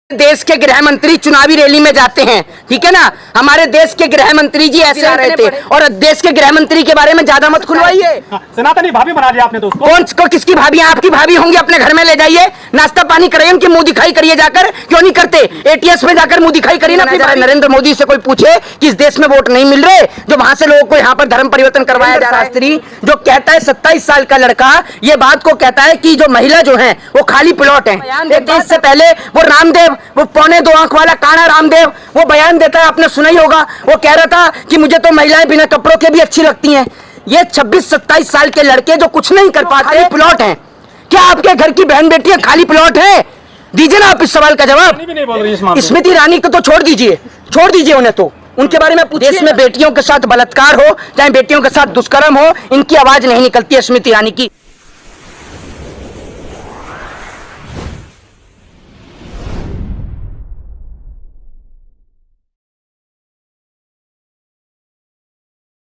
देश के गृह मंत्री चुनावी रैली में जाते हैं, ठीक है ना। हमारे देश के गृह मंत्री जी ऐसे आ रहे थे और देश के गृह मंत्री के बारे में ज्यादा मत खुलवाइए। सनातनी भाभी बना लिया आपने दोस्तों। कौन को किसकी भाभी? आपकी भाभी होंगी, अपने घर में ले जाइए, नाश्ता पानी कराइए, उनकी मुंह दिखाई करिए जाकर। क्यों नहीं करते? एटीएस में जाकर मुंह दिखाई करिए ना। नरेंद्र मोदी से कोई पूछे कि इस देश में वोट नहीं मिल रहे, जो वहां से लोगों को यहाँ पर धर्म परिवर्तन करवाया जा रहा है। जो कहता है 27 साल का लड़का ये बात को कहता है कि जो महिला जो है वो खाली प्लॉट है। इससे पहले वो रामदेव, वो 2.25 आंख वाला काना रामदेव, वो बयान देता है, आपने सुना ही होगा। वो कह रहा था कि मुझे तो महिलाएं बिना कपड़ों के भी अच्छी लगती हैं। ये 26-27 साल के लड़के जो कुछ नहीं कर पाते प्लॉट हैं। क्या आपके घर की बहन बेटियां खाली प्लॉट है? दीजिए ना आप इस सवाल का जवाब। स्मृति ईरानी को तो छोड़ दीजिए उन्हें तो उनके बारे में पूछिए। देश में बेटियों के साथ बलात्कार हो, चाहे बेटियों के साथ दुष्कर्म हो, इनकी आवाज नहीं निकलती है स्मृति ईरानी की।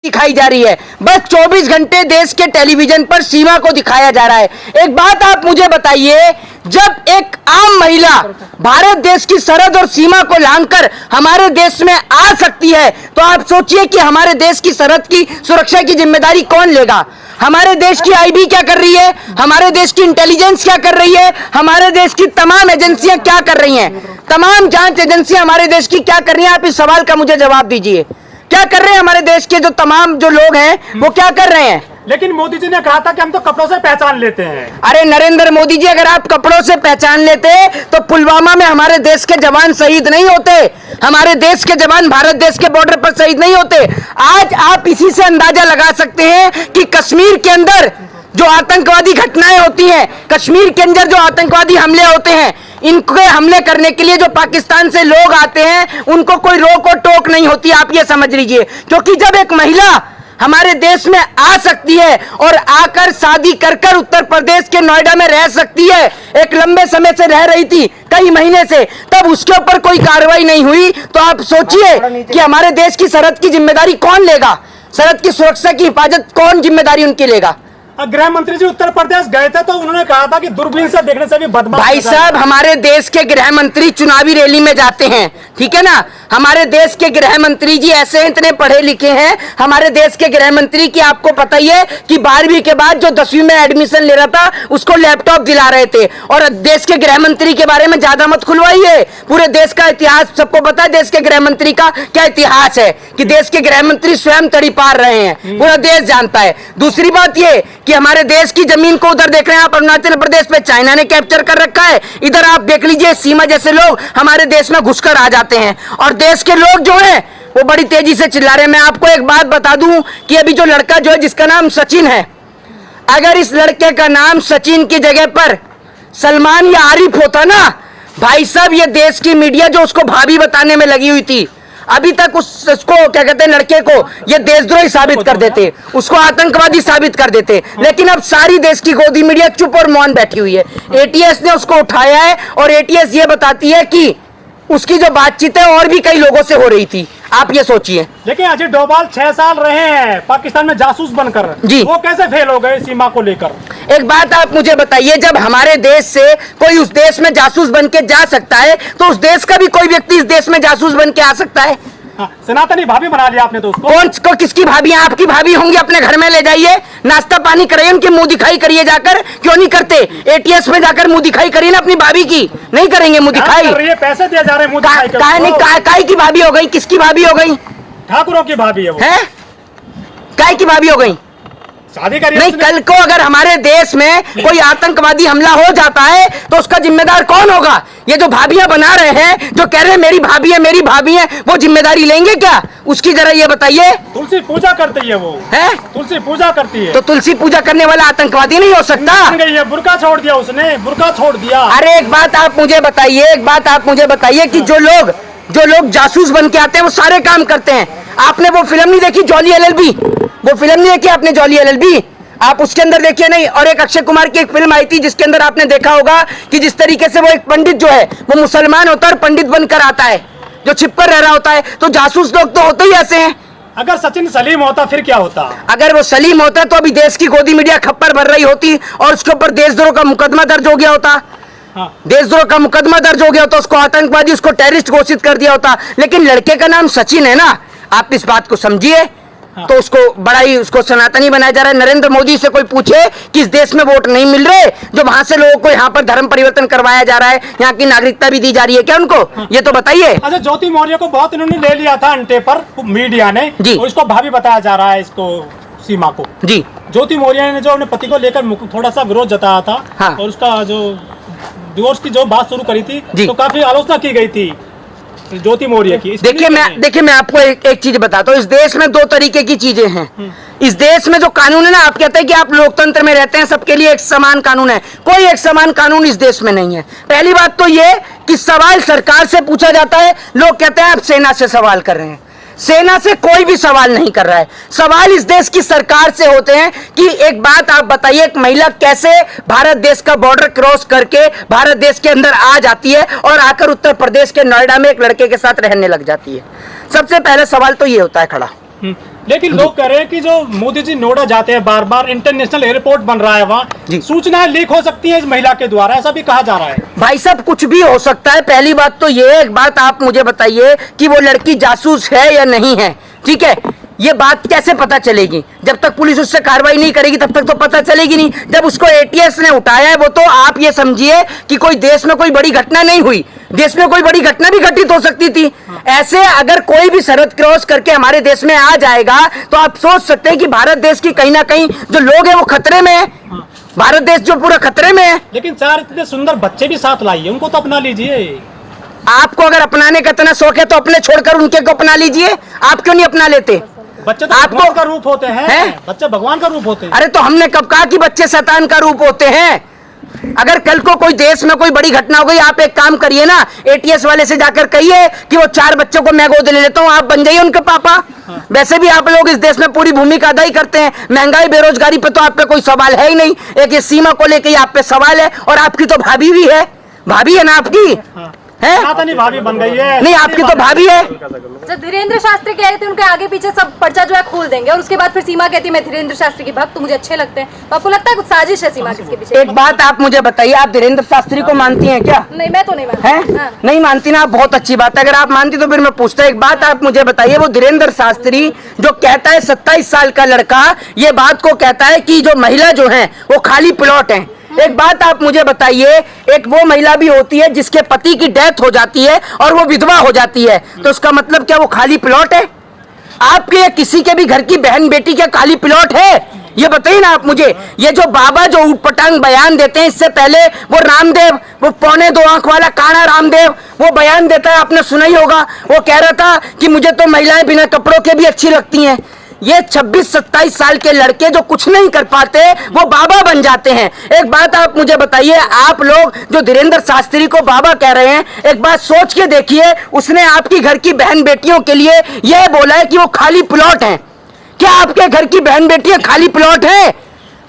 दिखाई जा रही है। बस 24 घंटे देश के टेलीविजन पर सीमा को दिखाया जा रहा है। एक बात आप मुझे बताइए, जब एक आम महिला भारत देश की सरहद और सीमा को लांघकर हमारे देश में आ सकती है, तो आप सोचिए कि हमारे देश की सरहद की सुरक्षा की जिम्मेदारी कौन लेगा? हमारे देश की आईबी क्या कर रही है? हमारे देश की इंटेलिजेंस क्या कर रही है? हमारे देश की तमाम एजेंसियां क्या कर रही हैं? तमाम जांच एजेंसियां हमारे देश की क्या कर रही हैं? आप इस सवाल का मुझे जवाब दीजिए। क्या कर रहे हैं हमारे देश के जो तमाम जो लोग हैं वो क्या कर रहे हैं? लेकिन मोदी जी ने कहा था कि हम तो कपड़ों से पहचान लेते हैं। अरे नरेंद्र मोदी जी, अगर आप कपड़ों से पहचान लेते तो पुलवामा में हमारे देश के जवान शहीद नहीं होते। हमारे देश के जवान भारत देश के बॉर्डर पर शहीद नहीं होते। आज आप इसी से अंदाजा लगा सकते हैं कि कश्मीर के अंदर जो आतंकवादी घटनाएं होती हैं, कश्मीर के अंदर जो आतंकवादी हमले होते हैं, इनके हमले करने के लिए जो पाकिस्तान से लोग आते हैं उनको कोई रोक और टोक नहीं होती। आप ये समझ लीजिए, क्योंकि जब एक महिला हमारे देश में आ सकती है और आकर शादी कर उत्तर प्रदेश के नोएडा में रह सकती है, एक लंबे समय से रह रही थी, कई महीने से, तब उसके ऊपर कोई कार्रवाई नहीं हुई, तो आप सोचिए कि हमारे देश की सरहद की जिम्मेदारी कौन लेगा? सरहद की सुरक्षा की हिफाजत कौन जिम्मेदारी उनकी लेगा? गृह मंत्री जी उत्तर प्रदेश गए थे तो उन्होंने कहा था कि दूरबीन से देखने से भी बदमाश। भाई साहब, हमारे देश के गृह मंत्री चुनावी रैली में जाते हैं, ठीक है ना। हमारे देश के गृह मंत्री जी ऐसे इतने पढ़े लिखे हैं। हमारे देश के गृह मंत्री की आपको पता ही है कि 12वीं के बाद जो 10वीं में एडमिशन ले रहा था उसको लैपटॉप दिला रहे थे। और देश के गृह मंत्री के बारे में ज्यादा मत खुलवाइए। पूरे देश का इतिहास सबको पता है, देश के गृह मंत्री का क्या इतिहास है, कि देश के गृह मंत्री स्वयं तड़ी पार रहे हैं, पूरा देश जानता है। दूसरी बात ये कि हमारे देश की जमीन को उधर देख रहे हैं आप, अरुणाचल प्रदेश पे चाइना ने कैप्चर कर रखा है। इधर आप देख लीजिए, सीमा जैसे लोग हमारे देश में घुसकर आ जाते हैं और देश के लोग जो हैं वो बड़ी तेजी से चिल्ला रहे हैं। मैं आपको एक बात बता दूं कि अभी जो लड़का जो है जिसका नाम सचिन है, अगर इस लड़के का नाम सचिन की जगह पर सलमान या आरिफ होता ना, भाई साहब, ये देश की मीडिया जो उसको भाभी बताने में लगी हुई थी, अभी तक उसको क्या कहते हैं, लड़के को ये देशद्रोही साबित कर देते, उसको आतंकवादी साबित कर देते। लेकिन अब सारी देश की गोदी मीडिया चुप और मौन बैठी हुई है। एटीएस ने उसको उठाया है और एटीएस ये बताती है कि उसकी जो बातचीत है और भी कई लोगों से हो रही थी। आप ये सोचिए। लेकिन अजय डोभाल 6 साल रहे हैं पाकिस्तान में जासूस बनकर जी, वो कैसे फेल हो गए सीमा को लेकर? एक बात आप मुझे बताइए, जब हमारे देश से कोई उस देश में जासूस बन के जा सकता है तो उस देश का भी कोई व्यक्ति इस देश में जासूस बन के आ सकता है। सनातनी भाभी बना लिया आपने दोस्तों। कौन को किसकी भाभी? आपकी भाभी होंगी, अपने घर में ले जाइए, नाश्ता पानी कराइए, उनकी मुंह दिखाई करिए जाकर। क्यों नहीं करते? एटीएस में जाकर मुंह दिखाई करिए ना अपनी भाभी की। नहीं करेंगे मुंह दिखाई? पैसे दिए जा रहे हैं। काय की भाभी हो गई? किसकी भाभी हो गई? ठाकुरों की भाभी है वो। है? काय की भाभी हो गई? शादी करिए नहीं, कल को अगर हमारे देश में कोई आतंकवादी हमला हो जाता है तो उसका जिम्मेदार कौन होगा? ये जो भाभियां बना रहे हैं, जो कह रहे हैं मेरी भाभी है मेरी भाभी है, वो जिम्मेदारी लेंगे क्या उसकी? जरा ये बताइए। तुलसी पूजा करती है वो, है? तुलसी पूजा करती है, तो तुलसी पूजा करने वाला आतंकवादी नहीं हो सकता? बुर्का छोड़ दिया उसने, बुर्का छोड़ दिया। अरे एक बात आप मुझे बताइए, कि जो लोग जासूस बन के आते हैं वो सारे काम करते हैं। आपने वो फिल्म नहीं देखी जॉली एलएलबी? वो फिल्म नहीं देखी आपने जॉली एलएलबी? आप उसके अंदर देखिए नहीं। और एक अक्षय कुमार की एक फिल्म आई थी जिसके अंदर आपने देखा होगा कि जिस तरीके से वो एक पंडित जो है वो मुसलमान होता है और पंडित बनकर आता है, जो छिपकर रह रहा होता है। तो जासूस लोग तो होते ही ऐसे हैं। अगर सचिन सलीम होता फिर क्या होता? अगर वो सलीम होता तो अभी देश की गोदी मीडिया खप्पर भर रही होती और उसके ऊपर देशद्रोह का मुकदमा दर्ज हो गया होता। हाँ। देशद्रोह का मुकदमा दर्ज हो गया होता, उसको आतंकवादी, उसको टेररिस्ट घोषित कर दिया होता, लेकिन लड़के का नाम सचिन है ना, आप इस बात को समझिए। हाँ। तो उसको बड़ा ही उसको सनातनी बनाया जा रहा है। नरेंद्र मोदी से कोई पूछे कि इस देश में वोट नहीं मिल रहे, जो वहां से लोगों को यहाँ पर धर्म परिवर्तन करवाया जा रहा है, यहाँ की नागरिकता भी दी जा रही है क्या उनको? हाँ। ये तो बताइए। अच्छा, ज्योति मौर्य को बहुत इन्होंने ले लिया था अंटे पर मीडिया ने जी। और इसको भाभी बताया जा रहा है, इसको सीमा को। जी, ज्योति मौर्य ने जो अपने पति को लेकर थोड़ा सा विरोध जताया था, हाँ। और उसका जो डिवोर्स की जो बात शुरू करी थी, जी। तो काफी आलोचना की गई थी ज्योति मौर्य की। देखिए मैं आपको एक चीज बताता हूँ। इस देश में दो तरीके की चीजें हैं। इस देश में जो कानून है ना, आप कहते हैं कि आप लोकतंत्र में रहते हैं, सबके लिए एक समान कानून है। कोई एक समान कानून इस देश में नहीं है। पहली बात तो ये कि सवाल सरकार से पूछा जाता है, लोग कहते हैं आप सेना से सवाल कर रहे हैं। सेना से कोई भी सवाल नहीं कर रहा है। सवाल इस देश की सरकार से होते हैं कि एक बात आप बताइए, एक महिला कैसे भारत देश का बॉर्डर क्रॉस करके भारत देश के अंदर आ जाती है और आकर उत्तर प्रदेश के नोएडा में एक लड़के के साथ रहने लग जाती है? सबसे पहले सवाल तो ये होता है खड़ा। लेकिन लोग कह रहे हैं कि जो मोदी जी नोएडा जाते हैं बार बार, इंटरनेशनल एयरपोर्ट बन रहा है वहाँ, सूचनाएं लीक हो सकती हैं इस महिला के द्वारा, ऐसा भी कहा जा रहा है। भाई साहब, कुछ भी हो सकता है। पहली बात तो ये, एक बात आप मुझे बताइए कि वो लड़की जासूस है या नहीं है, ठीक है? ये बात कैसे पता चलेगी? जब तक पुलिस उससे कार्रवाई नहीं करेगी तब तक तो पता चलेगी नहीं। जब उसको एटीएस ने उठाया है, वो तो आप ये समझिए कि कोई देश में कोई बड़ी घटना नहीं हुई, देश में कोई बड़ी घटना भी घटित हो सकती थी। ऐसे अगर कोई भी सरहद क्रॉस करके हमारे देश में आ जाएगा तो आप सोच सकते हैं कि भारत देश की कहीं ना कहीं जो लोग हैं वो खतरे में है। भारत देश जो पूरा खतरे में है। लेकिन 4 इतने सुंदर बच्चे भी साथ लाइए, उनको तो अपना लीजिए। आपको अगर अपनाने का इतना शौक है तो अपने छोड़कर उनके को अपना लीजिए। आप क्यों नहीं अपना लेते? बच्चे तो भगवान का रूप होते हैं। बच्चे भगवान का रूप होते हैं। अरे तो हमने कब कहा कि बच्चे शैतान का रूप होते हैं? अगर कल को कोई देश में कोई बड़ी घटना हो गई, आप एक काम करिए ना, एटीएस वाले से जाकर कहिए कि वो 4 बच्चों को मैं गोद ले लेता हूँ, आप बन जाइए उनके पापा। वैसे भी आप लोग इस देश में पूरी भूमिका अदा ही करते हैं। महंगाई बेरोजगारी पे तो आप पे कोई सवाल है ही नहीं। एक ये सीमा को लेकर आप पे सवाल है, और आपकी तो भाभी भी है। भाभी है ना आपकी? है? नहीं, भाभी बन गई है। नहीं, आपकी तो भाभी है। जब धीरेन्द्र शास्त्री कह रहे थे उनके आगे पीछे सब पर्चा जो है खोल देंगे, और उसके बाद फिर सीमा कहती है मैं धीरेन्द्र शास्त्री की भक्त, तो मुझे अच्छे लगते हैं। तो आपको लगता है कुछ साजिश है सीमा किसके पीछे? एक बात आप मुझे बताइए, आप धीरेन्द्र शास्त्री को मानती हैं क्या? नहीं, मैं तो नहीं मानती। हैं? नहीं मानती ना, बहुत अच्छी बात है। अगर आप मानती तो फिर मैं पूछता, एक बात आप मुझे बताइए, वो धीरेन्द्र शास्त्री जो कहता है 27 साल का लड़का ये बात को कहता है कि जो महिला जो है वो खाली प्लॉट है। एक बात आप मुझे बताइए, एक वो महिला भी होती है जिसके पति की डेथ हो जाती है और वो विधवा हो जाती है, तो उसका मतलब क्या वो खाली प्लॉट है? आपके या किसी के भी घर की बहन बेटी क्या खाली प्लॉट है? ये बताइए ना आप मुझे। ये जो बाबा जो ऊटपटांग बयान देते हैं, इससे पहले वो रामदेव, वो 2.25 आंख वाला काना रामदेव, वो बयान देता है, आपने सुना ही होगा। वो कह रहा था कि मुझे तो महिलाएं बिना कपड़ों के भी अच्छी लगती हैं। ये 26-27 साल के लड़के जो कुछ नहीं कर पाते वो बाबा बन जाते हैं। एक बात आप मुझे बताइए, आप लोग जो धीरेन्द्र शास्त्री को बाबा कह रहे हैं, एक बात सोच के देखिए, उसने आपकी घर की बहन बेटियों के लिए यह बोला है कि वो खाली प्लॉट हैं। क्या आपके घर की बहन बेटियां खाली प्लॉट हैं?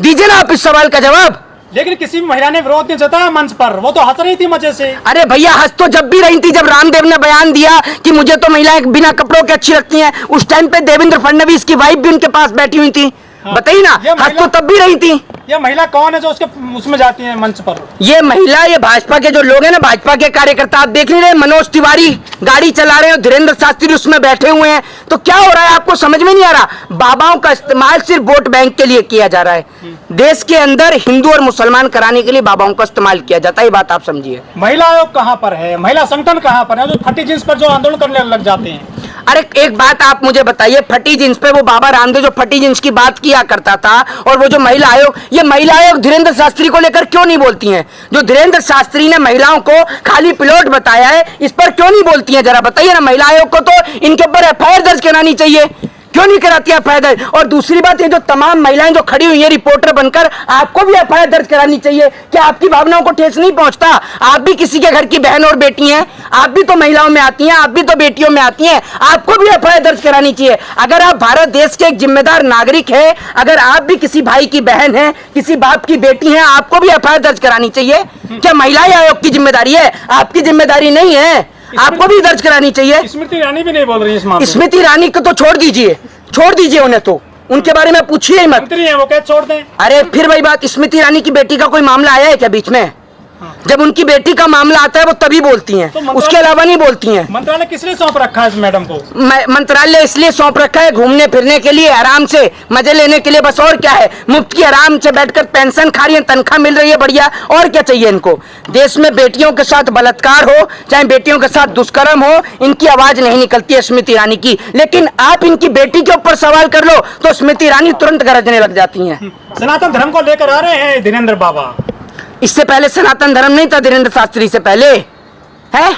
दीजिए ना आप इस सवाल का जवाब। लेकिन किसी भी महिला ने विरोध नहीं जताया मंच पर, वो तो हंस रही थी मजे से। अरे भैया, हंस तो जब भी रही थी जब रामदेव ने बयान दिया कि मुझे तो महिलाएं बिना कपड़ों के अच्छी लगती हैं। उस टाइम पे देवेंद्र फडणवीस की वाइफ भी उनके पास बैठी हुई थी। बताइए ना, हंस तो तब भी रही थी। ये महिला कौन है जो उसके उसमें जाती है मंच पर? ये महिला, ये भाजपा के जो लोग हैं ना, भाजपा के कार्यकर्ता, आप देख नहीं रहे, मनोज तिवारी गाड़ी चला रहे हैं, धीरेन्द्र शास्त्री उसमें बैठे हुए हैं। तो क्या हो रहा है आपको समझ में नहीं आ रहा? बाबाओं का इस्तेमाल सिर्फ वोट बैंक के लिए किया जा रहा है। देश के अंदर हिंदू और मुसलमान कराने के लिए बाबाओं का इस्तेमाल किया जाता है। ये बात आप समझिए। महिला आयोग कहाँ पर है? महिला संगठन कहाँ पर है जो फटी जींस पर जो आंदोलन करने लग जाते हैं? अरे एक बात आप मुझे बताइए, फटी जींस पे वो बाबा रामदेव जो फटी जींस की बात किया करता था, और वो जो महिला आयोग, ये महिला आयोग धीरेन्द्र शास्त्री को लेकर क्यों नहीं बोलती हैं? जो धीरेन्द्र शास्त्री ने महिलाओं को खाली प्लॉट बताया है, इस पर क्यों नहीं बोलती हैं? जरा बताइए ना। महिला आयोग को तो इनके ऊपर एफआईआर दर्ज करानी चाहिए, क्यों नहीं कराती एफआईआर दर्ज? और दूसरी बात, ये जो तमाम महिलाएं जो खड़ी हुई हैं रिपोर्टर बनकर, आपको भी एफआईआर दर्ज करानी चाहिए। क्या आपकी भावनाओं को ठेस नहीं पहुंचता? आप भी किसी के घर की बहन और बेटी हैं, आप भी तो महिलाओं में आती हैं, आप भी तो बेटियों में आती हैं, आपको भी एफआईआर दर्ज करानी चाहिए। अगर आप भारत देश के एक जिम्मेदार नागरिक है, अगर आप भी किसी भाई की बहन है, किसी बाप की बेटी है, आपको भी एफआईआर दर्ज करानी चाहिए। क्या महिला आयोग की जिम्मेदारी है? आपकी जिम्मेदारी नहीं है, आपको भी दर्ज करानी चाहिए। स्मृति ईरानी भी नहीं बोल रही है इस मामले में। स्मृति ईरानी को तो छोड़ दीजिए उन्हें, तो उनके बारे में पूछिए ही मत। मंत्री है वो, क्या छोड़ दें? अरे फिर वही बात, स्मृति ईरानी की बेटी का कोई मामला आया है क्या बीच में? जब उनकी बेटी का मामला आता है वो तभी बोलती हैं, उसके अलावा नहीं बोलती हैं। मंत्रालय किस लिए सौंप रखा है इस मैडम को? मंत्रालय इसलिए सौंप रखा है घूमने फिरने के लिए, आराम से मजे लेने के लिए, बस। और क्या है, मुफ्त की आराम से बैठकर पेंशन खा रही है, तनख्वाह मिल रही है, बढ़िया। और क्या चाहिए इनको? देश में बेटियों के साथ बलात्कार हो, चाहे बेटियों के साथ दुष्कर्म हो, इनकी आवाज नहीं निकलती है स्मृति ईरानी की। लेकिन आप इनकी बेटी के ऊपर सवाल कर लो तो स्मृति ईरानी तुरंत गरजने लग जाती हैं। सनातन धर्म को लेकर आ रहे हैं धीरेन्द्र बाबा। इससे पहले सनातन धर्म नहीं था धीरेन्द्र शास्त्री से पहले, है?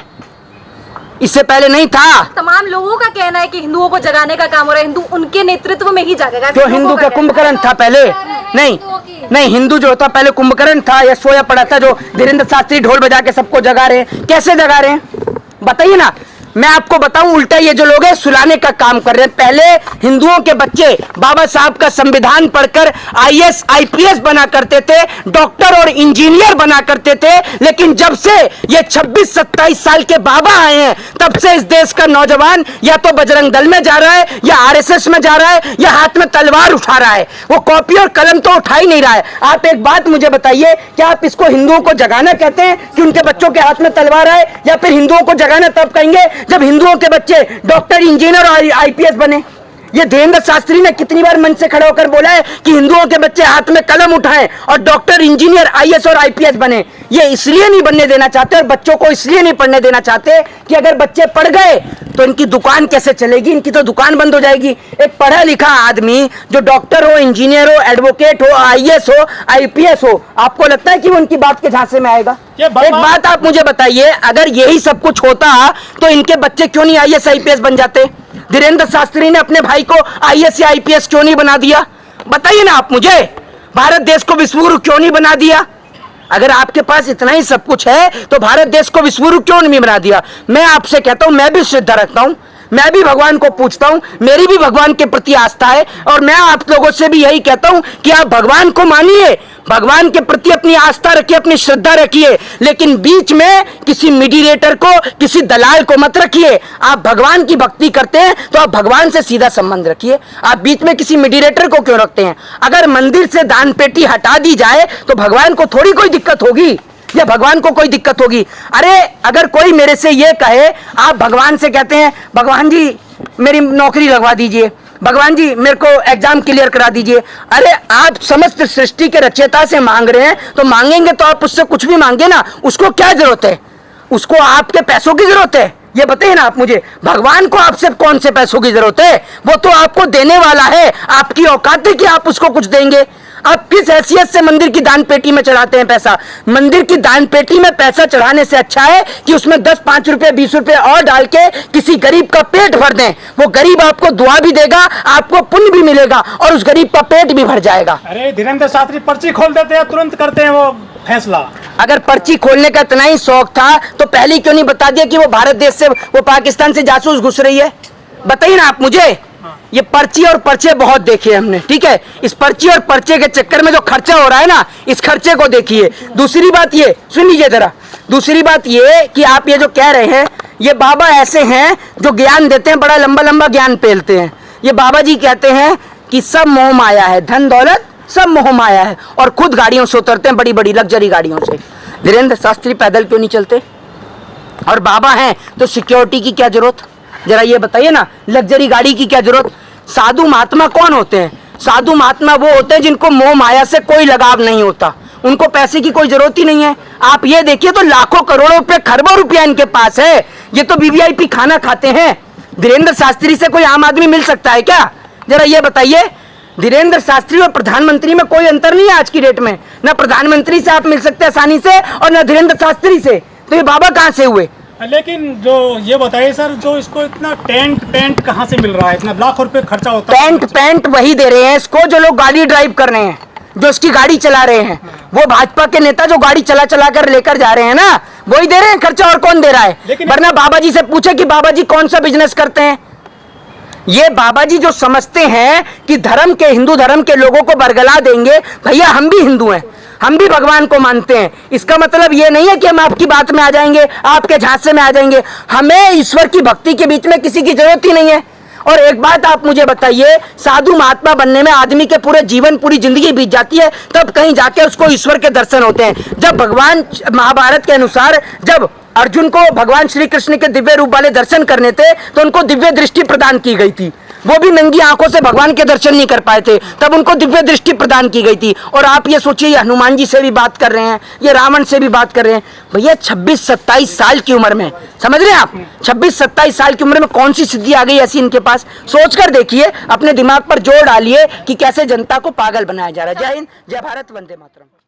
इससे पहले नहीं था। तमाम लोगों का कहना है कि हिंदुओं को जगाने का काम हो रहा है, हिंदू उनके नेतृत्व में ही जागेगा। तो हिंदू का कुंभकर्ण था पहले? नहीं नहीं, हिंदू जो होता पहले कुंभकर्ण था या सोया पड़ा था जो धीरेन्द्र शास्त्री ढोल बजा के सबको जगा रहे हैं? कैसे जगा रहे हैं बताइए ना। मैं आपको बताऊं, उल्टा ये जो लोग हैं सुलाने का काम कर रहे हैं। पहले हिंदुओं के बच्चे बाबा साहब का संविधान पढ़कर आईएएस आईपीएस बना करते थे, डॉक्टर और इंजीनियर बना करते थे। लेकिन जब से ये 26-27 साल के बाबा आए हैं तब से इस देश का नौजवान या तो बजरंग दल में जा रहा है, या आरएसएस में जा रहा है, या हाथ में तलवार उठा रहा है। वो कॉपी और कलम तो उठा ही नहीं रहा है। आप एक बात मुझे बताइए, क्या आप इसको हिंदुओं को जगाना कहते हैं कि उनके बच्चों के हाथ में तलवार आए, या फिर हिंदुओं को जगाना तब कहेंगे जब हिंदुओं के बच्चे डॉक्टर इंजीनियर और आईपीएस बने? ये धीरेन्द्र शास्त्री ने कितनी बार मंच से खड़े होकर बोला है कि हिंदुओं के बच्चे हाथ में कलम उठाएं और डॉक्टर इंजीनियर आईएएस और आईपीएस बने। ये इसलिए नहीं बनने देना चाहते और बच्चों को इसलिए नहीं पढ़ने देना चाहते कि अगर बच्चे पढ़ गए तो इनकी दुकान कैसे चलेगी, इनकी तो दुकान बंद हो जाएगी। एक पढ़ा लिखा आदमी जो डॉक्टर हो, इंजीनियर हो, एडवोकेट हो, आईएएस हो, आईपीएस हो, आपको लगता है कि वो उनकी बात के झांसे में आएगा? एक बात आप मुझे बताइए, अगर यही सब कुछ होता तो इनके बच्चे क्यों नहीं आईएएस आईपीएस बन जाते? धीरेन्द्र शास्त्री ने अपने भाई को आईएएस या आईपीएस क्यों नहीं बना दिया? बताइए ना आप मुझे। भारत देश को विश्वगुरु क्यों नहीं बना दिया? अगर आपके पास इतना ही सब कुछ है तो भारत देश को विश्वगुरु क्यों नहीं बना दिया? मैं आपसे कहता हूं, मैं भी श्रद्धा रखता हूं, मैं भी भगवान को पूछता हूं, मेरी भी भगवान के प्रति आस्था है, और मैं आप लोगों से भी यही कहता हूं कि आप भगवान को मानिए, भगवान के प्रति अपनी आस्था रखिए, अपनी श्रद्धा रखिए, लेकिन बीच में किसी मीडिएटर को, किसी दलाल को मत रखिए। आप भगवान की भक्ति करते हैं तो आप भगवान से सीधा संबंध रखिए, आप बीच में किसी मीडिएटर को क्यों रखते हैं? अगर मंदिर से दान पेटी हटा दी जाए तो भगवान को थोड़ी कोई दिक्कत होगी, या भगवान को कोई दिक्कत होगी? अरे अगर कोई मेरे से ये कहे, आप भगवान से कहते हैं भगवान जी मेरी नौकरी लगवा दीजिए, भगवान जी मेरे को एग्जाम क्लियर करा दीजिए। अरे आप समस्त सृष्टि के रचयिता से मांग रहे हैं तो मांगेंगे तो आप उससे कुछ भी मांगे ना, उसको क्या जरूरत है? उसको आपके पैसों की जरूरत है? ये बताइए ना आप मुझे। भगवान को आपसे कौन से पैसों की जरूरत है? वो तो आपको देने वाला है, आपकी औकात है कि आप उसको कुछ देंगे। आप किस हैसियत से मंदिर की दान पेटी में चढ़ाते हैं पैसा? मंदिर की दान पेटी में पैसा चढ़ाने से अच्छा है कि उसमें 10, 5 रुपए, 20 रुपए और डाल के किसी गरीब का पेट भर दें। वो गरीब आपको दुआ भी देगा, आपको पुण्य भी मिलेगा और उस गरीब का पेट भी भर जाएगा। अरे धीरेन्द्र शास्त्री पर्ची खोल देते हैं, तुरंत करते हैं वो फैसला। अगर पर्ची खोलने का इतना ही शौक था तो पहले क्यों नहीं बता दिया कि वो भारत देश से, वो पाकिस्तान से जासूस घुस रही है? बताइए ना आप मुझे। ये पर्ची और पर्चे बहुत देखे हमने, ठीक है? इस पर्ची और पर्चे के चक्कर में जो खर्चा हो रहा है ना, इस खर्चे को देखिए। दूसरी बात ये सुन लीजिए जरा, दूसरी बात ये कि आप ये जो कह रहे हैं, ये बाबा ऐसे हैं जो ज्ञान देते हैं, बड़ा लंबा लंबा ज्ञान पेलते हैं। ये बाबा जी कहते हैं कि सब मोह माया है, धन दौलत सब मोह माया है, और खुद गाड़ियों से उतरते हैं, बड़ी बड़ी लग्जरी गाड़ियों से। धीरेन्द्र शास्त्री पैदल क्यों नहीं चलते? और बाबा हैं तो सिक्योरिटी की क्या जरूरत? जरा ये बताइए ना, लग्जरी गाड़ी की क्या जरूरत? साधु महात्मा कौन होते हैं? साधु महात्मा वो होते हैं जिनको मोह माया से कोई लगाव नहीं होता, उनको पैसे की कोई जरूरत ही नहीं है। आप ये देखिए तो लाखों करोड़ों रुपए, खरबों रुपया इनके पास है, ये तो वीवीआईपी खाना खाते हैं। धीरेन्द्र शास्त्री से कोई आम आदमी मिल सकता है क्या? जरा ये बताइए। धीरेन्द्र शास्त्री और प्रधानमंत्री में कोई अंतर नहीं है आज की डेट में। ना प्रधानमंत्री से आप मिल सकते हैं आसानी से और ना धीरेन्द्र शास्त्री से, तो ये बाबा कहाँ से हुए? लेकिन जो ये बताइए सर, जो इसको इतना टेंट पेंट कहाँ से मिल रहा है? इतना लाखों रुपए खर्चा होता है। पेंट वही दे रहे हैं इसको जो लोग गाड़ी ड्राइव कर रहे हैं, जो इसकी गाड़ी चला रहे हैं। वो भाजपा के नेता जो गाड़ी चला चला कर लेकर जा रहे हैं ना, वही दे रहे हैं खर्चा, और कौन दे रहा है? वरना बाबा जी से पूछे कि बाबा जी कौन सा बिजनेस करते हैं। ये बाबा जी जो समझते हैं कि धर्म के, हिंदू धर्म के लोगों को बरगला देंगे, भैया हम भी हिंदू हैं, हम भी भगवान को मानते हैं। इसका मतलब ये नहीं है कि हम आपकी बात में आ जाएंगे, आपके झांसे में आ जाएंगे। हमें ईश्वर की भक्ति के बीच में किसी की जरूरत ही नहीं है। और एक बात आप मुझे बताइए, साधु महात्मा बनने में आदमी के पूरे जीवन पूरी जिंदगी बीत जाती है, तब कहीं जाके उसको ईश्वर के दर्शन होते हैं। जब भगवान महाभारत के अनुसार जब अर्जुन को भगवान श्री कृष्ण के दिव्य रूप वाले दर्शन करने थे तो उनको दिव्य दृष्टि प्रदान की गई थी। वो भी नंगी आंखों से भगवान के दर्शन नहीं कर पाए थे, तब उनको दिव्य दृष्टि प्रदान की गई थी। और आप ये सोचिए, ये हनुमान जी से भी बात कर रहे हैं, ये रावण से भी बात कर रहे हैं। भैया 26-27 साल की उम्र में, समझ रहे हैं आप, 26-27 साल की उम्र में कौन सी सिद्धि आ गई ऐसी इनके पास? सोच कर देखिए, अपने दिमाग पर जोर डालिए कि कैसे जनता को पागल बनाया जा रहा है। जय हिंद, जय भारत, वंदे मातरम।